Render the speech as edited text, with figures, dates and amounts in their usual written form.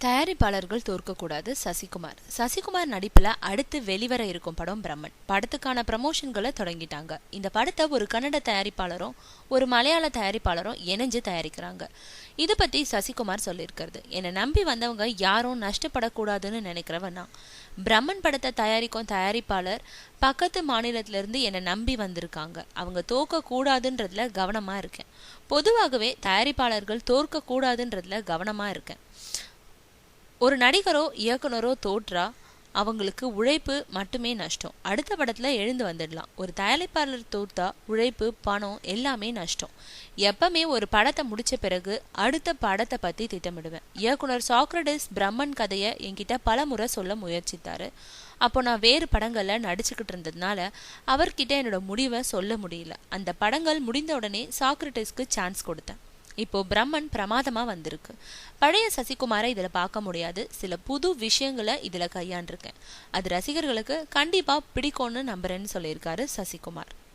தயாரிப்பாளர்கள் தோற்கக்கூடாது. சசிகுமார் நடிப்புல அடுத்து வெளிவர இருக்கும் படம் பிரம்மன். படத்துக்கான ப்ரமோஷன்களை தொடங்கிட்டாங்க. இந்த படத்தை ஒரு கன்னட தயாரிப்பாளரும் ஒரு மலையாள தயாரிப்பாளரும் இணைஞ்சு தயாரிக்கிறாங்க. இது பத்தி சசிகுமார் சொல்லியிருக்கிறது, என்னை நம்பி வந்தவங்க யாரும் நஷ்டப்படக்கூடாதுன்னு நினைக்கிறவன் நான். பிரம்மன் படத்தை தயாரிக்கும் தயாரிப்பாளர் பக்கத்து மாநிலத்தில இருந்து என்னை நம்பி வந்திருக்காங்க. அவங்க தோற்க கூடாதுன்றதுல கவனமா இருக்கேன். பொதுவாகவே தயாரிப்பாளர்கள் தோற்க கூடாதுன்றதுல கவனமா இருக்கேன். ஒரு நடிகரோ இயக்குனரோ தோற்றா அவங்களுக்கு உழைப்பு மட்டுமே நஷ்டம். அடுத்த படத்துல எழுந்து வந்துடலாம். ஒரு தயாரிப்பாளர் தோற்றா உழைப்பு, பணம் எல்லாமே நஷ்டம். எப்பவுமே ஒரு படத்தை முடிச்ச பிறகு அடுத்த படத்தை பத்தி திட்டமிடுவேன். இயக்குனர் சாக்ரடிஸ் பிரம்மன் கதையை என்கிட்ட பல முறை சொல்ல முயற்சித்தாரு. அப்போ நான் வேறு படங்கள்ல நடிச்சுக்கிட்டு இருந்ததுனால அவர்கிட்ட என்னோட முடிவை சொல்ல முடியல. அந்த படங்கள் முடிந்த உடனே சாக்ரடிஸ்க்கு சான்ஸ் கொடுத்தேன். இப்போ பிரம்மன் பிரமாதமா வந்திருக்கு. பழைய சசிகுமாரை இதுல பார்க்க முடியாது. சில புது விஷயங்களை இதுல கையாண்டிருக்கேன். அது ரசிகர்களுக்கு கண்டிப்பா பிடிக்கும்னு நம்புறேன்னு சொல்லியிருக்காரு சசிகுமார்.